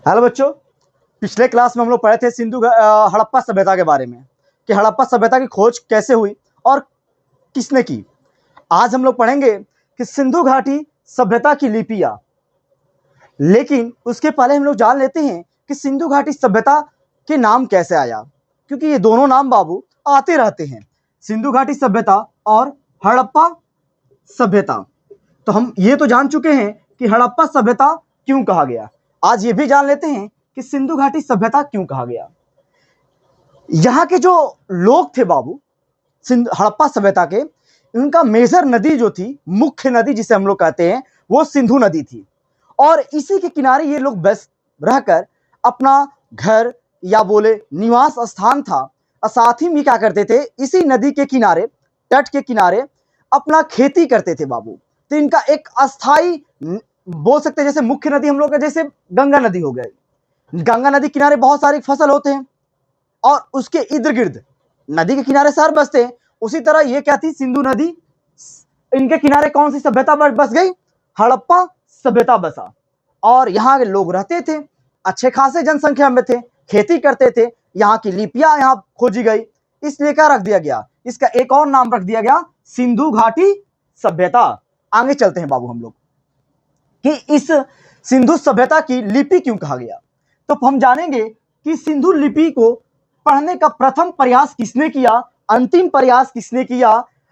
Hello बच्चों, पिछले class में हम लोग पढ़े थे हड़प्पा सभ्यता के बारे में कि हड़प्पा सभ्यता की खोज कैसे हुई और किसने की। आज हम लोग पढ़ेंगे कि सिंधु घाटी सभ्यता की लिपियां। लेकिन उसके पहले हम लोग जान लेते हैं कि सिंधु घाटी सभ्यता के नाम कैसे आया, क्योंकि ये दोनों नाम बाबू आते रहते हैं, सिंधु घाटी सभ्यता और हड़प्पा सभ्यता। तो हम ये तो जान चुके हैं कि हड़प्पा सभ्यता क्यों कहा गया। आज ये भी जान लेते हैं कि सिंधु घाटी सभ्यता क्यों कहा गया। यहाँ के जो लोग थे बाबू हड़प्पा सभ्यता के, उनका मेजर नदी जो थी, मुख्य नदी जिसे हम लोग कहते हैं, वो सिंधु नदी थी। और इसी के किनारे ये लोग बस रहकर अपना घर या बोले निवास स्थान था। और साथ ही में क्या करते थे, इसी नदी के किनारे, तट के किनारे अपना खेती करते थे बाबू। तो इनका एक अस्थाई बोल सकते हैं, जैसे मुख्य नदी हम लोग का जैसे गंगा नदी हो गई। गंगा नदी किनारे बहुत सारे फसल होते हैं और उसके इर्द गिर्द नदी के किनारे शहर बसते हैं। उसी तरह ये क्या थी, सिंधु नदी, इनके किनारे कौन सी सभ्यता बस गई, हड़प्पा सभ्यता बसा। और यहाँ के लोग रहते थे, अच्छे खासे जनसंख्या में थे, खेती करते थे। यहाँ की लिपियां यहाँ खोजी गई, इसलिए क्या रख दिया गया, इसका एक और नाम रख दिया गया, सिंधु घाटी सभ्यता। आगे चलते हैं बाबू हम लोग कि इस सिंधु सभ्यता की लिपि क्यों कहा गया। तो हम जानेंगे कि सिंधु लिपि को पढ़ने का प्रथम प्रयास किसने किया, अंतिम प्रयास किसने किया,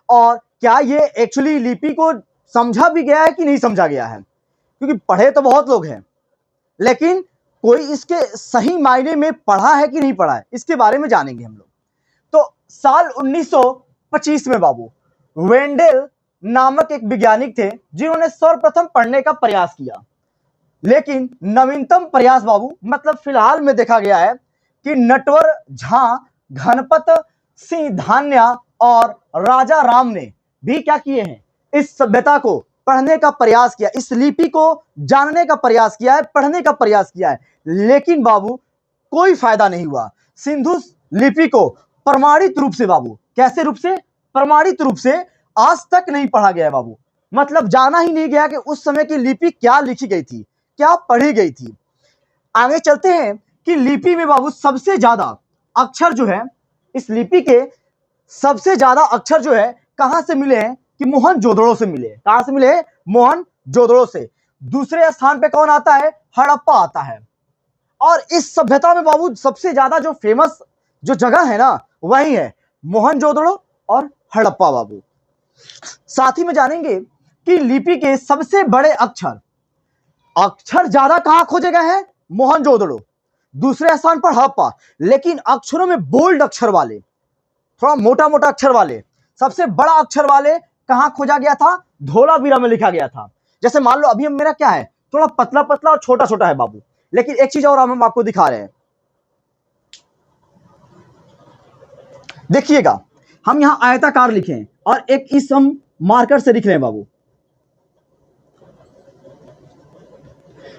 और क्या ये एक्चुअली लिपि को समझा भी गया है कि नहीं समझा गया है। क्योंकि पढ़े तो बहुत लोग हैं, लेकिन कोई इसके सही मायने में पढ़ा है कि नहीं पढ़ा है, इसके बारे में जानेंगे हम लोग। तो साल 1925 में बाबू वेंडेल नामक एक वैज्ञानिक थे, जिन्होंने सर्वप्रथम पढ़ने का प्रयास किया। लेकिन नवीनतम प्रयास बाबू, मतलब फिलहाल में देखा गया है कि नटवर झा, घनपत सिंह धान्या और राजा राम ने भी क्या किए हैं, इस सभ्यता को पढ़ने का प्रयास किया, इस लिपि को जानने का प्रयास किया है, पढ़ने का प्रयास किया है। लेकिन बाबू कोई फायदा नहीं हुआ। सिंधु लिपि को प्रमाणित रूप से बाबू, कैसे रूप से, प्रमाणित रूप से आज तक नहीं पढ़ा गया है बाबू। मतलब जाना ही नहीं गया कि उस समय की लिपि क्या लिखी गई थी, क्या पढ़ी गई थी। आगे चलते हैं कि लिपि में बाबू सबसे ज्यादा अक्षर जो है, इस लिपि के सबसे ज्यादा अक्षर जो है कहां से मिले हैं, कि मोहनजोदड़ो से मिले। कहां से मिले, मोहनजोदड़ो से। दूसरे स्थान पे कौन आता है, हड़प्पा आता है। और इस सभ्यता में बाबू सबसे ज्यादा जो फेमस जो जगह है ना, वही है मोहनजोदड़ो और हड़प्पा बाबू। साथ ही में जानेंगे कि लिपि के सबसे बड़े अक्षर, अक्षर ज्यादा कहां खोजे गए हैं, मोहनजोदड़ो, दूसरे स्थान पर हड़प्पा। लेकिन अक्षरों में बोल्ड अक्षर वाले, थोड़ा मोटा मोटा अक्षर वाले, सबसे बड़ा अक्षर वाले कहां खोजा गया था, धोलावीरा में लिखा गया था। जैसे मान लो अभी हम मेरा क्या है, थोड़ा पतला पतला और छोटा छोटा है बाबू। लेकिन एक चीज और हम आपको दिखा रहे हैं, देखिएगा, हम यहां आयताकार लिखे हैं और एक इस हम मार्कर से लिख रहे हैं बाबू,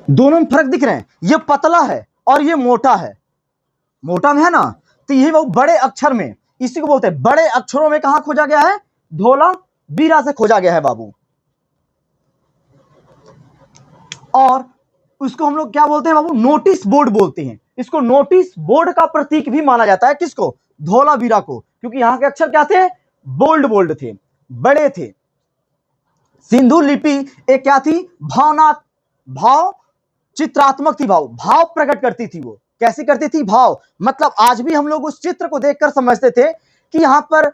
दोनों में फर्क दिख रहे हैं। ये पतला है और ये मोटा है, मोटा में है ना, तो ये वो बड़े अक्षर में, इसी को बोलते हैं बड़े अक्षरों में कहां खोजा गया है, धोलावीरा से खोजा गया है बाबू। और उसको हम लोग क्या बोलते हैं बाबू, नोटिस बोर्ड बोलते हैं। इसको नोटिस बोर्ड का प्रतीक भी माना जाता है, किसको, धोलावीरा को, क्योंकि यहां के अक्षर क्या थे, बोल्ड बोल्ड थे, बड़े थे। सिंधु लिपि एक क्या थी, भाव चित्रात्मक थी, भाव प्रकट करती थी। वो कैसी करती थी, भाव, मतलब आज भी हम लोग उस चित्र को देखकर समझते थे कि यहां पर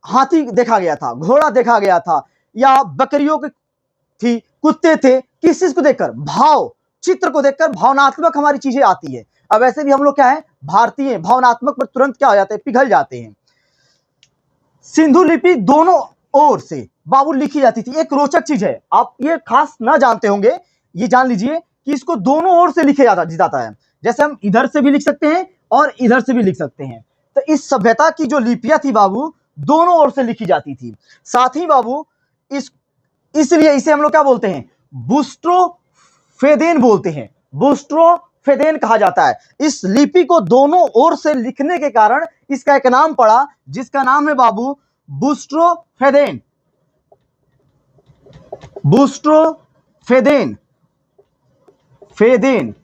हाथी देखा गया था, घोड़ा देखा गया था, या बकरियों की थी, कुत्ते थे, किस चीज को देखकर, भाव, चित्र को देखकर भावनात्मक हमारी चीजें आती है। अब ऐसे भी हम लोग क्या है, भारतीय, भावनात्मक पर तुरंत क्या हो जाते हैं, पिघल जाते हैं। सिंधु लिपि दोनों ओर से बाबू लिखी जाती थी। एक रोचक चीज है, आप ये खास ना जानते होंगे, ये जान लीजिए कि इसको दोनों ओर से लिखे जाता है। जैसे हम इधर से भी लिख सकते हैं और इधर से भी लिख सकते हैं। तो इस सभ्यता की जो लिपियां थी बाबू, दोनों ओर से लिखी जाती थी। साथ ही बाबू इसलिए इसे हम लोग क्या बोलते हैं, बुस्ट्रोफेदेन बोलते हैं, बुस्ट्रोफेदेन कहा जाता है। इस लिपि को दोनों ओर से लिखने के कारण इसका एक नाम पड़ा, जिसका नाम है बाबू बुस्ट्रोफेदेन, बुस्ट्रोफेदेन, फेदेन।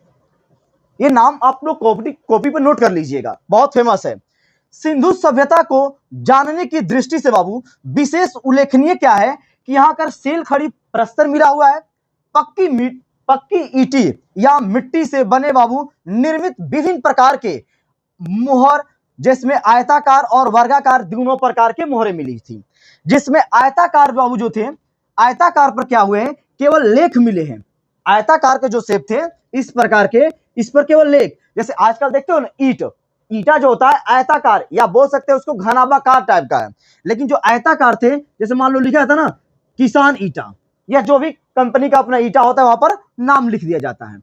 ये नाम आप लोग कॉपी पर नोट कर लीजिएगा, बहुत फेमस है। सिंधु सभ्यता को जानने की दृष्टि से बाबू विशेष उल्लेखनीय क्या है कि यहाँ कर सेल खड़ी प्रस्तर मिला हुआ है, पक्की ईंटी या मिट्टी से बने बाबू निर्मित विभिन्न प्रकार के मोहर, जिसमें आयताकार और वर्गाकार दोनों प्रकार के मोहरें मिली थी। जिसमें आयताकार बाबू जो थे, आयताकार पर क्या हुए हैं, केवल लेख मिले हैं। आयताकार के जो शेप थे इस प्रकार के, इस पर केवल लेख, जैसे आजकल देखते हो ना ईटा जो होता है आयताकार, या बोल सकते हैं उसको घनाभाकार टाइप का है। लेकिन जो आयताकार थे, जैसे मान लो लिखा था ना किसान ईटा, या जो भी कंपनी का अपना ईटा होता है वहां पर नाम लिख दिया जाता है।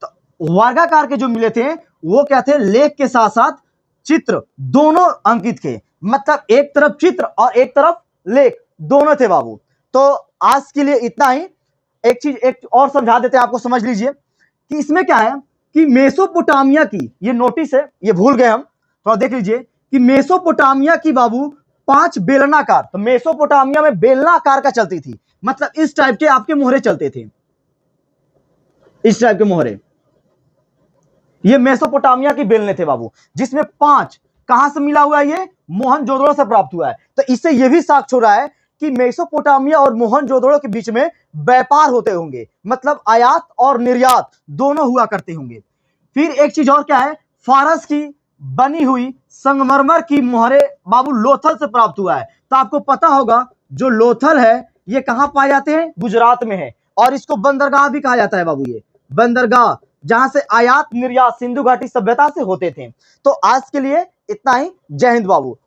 तो वर्गाकार के जो मिले थे वो क्या थे, लेख के साथ साथ चित्र दोनों अंकित थे, मतलब एक तरफ चित्र और एक तरफ लेख दोनों थे बाबू। तो आज के लिए इतना ही। एक चीज एक और समझा देते हैं आपको, समझ लीजिए कि इसमें क्या है कि मेसोपोटामिया की, ये नोटिस है, ये भूल गए हम, थोड़ा देख लीजिए कि मेसोपोटामिया की बाबू 5 बेलनाकार, तो मेसोपोटामिया में बेलनाकार का चलती थी, मतलब इस टाइप के आपके मोहरे चलते थे, इस टाइप के मोहरे, ये मेसोपोटामिया की बेलने थे बाबू, जिसमें 5 कहां से मिला हुआ है, ये मोहनजोदड़ो से प्राप्त हुआ है। तो इससे यह भी साक्ष्य हो रहा है कि मेसोपोटामिया और मोहनजोदड़ो के बीच में व्यापार होते होंगे, मतलब आयात और निर्यात दोनों हुआ करते होंगे। फिर एक चीज और क्या है, फारस की बनी हुई संगमरमर की मोहरे बाबू लोथल से प्राप्त हुआ है। तो आपको पता होगा जो लोथल है ये कहां पाए जाते हैं, गुजरात में है, और इसको बंदरगाह भी कहा जाता है बाबू, ये बंदरगाह जहां से आयात निर्यात सिंधु घाटी सभ्यता से होते थे। तो आज के लिए इतना ही, जय हिंद बाबू।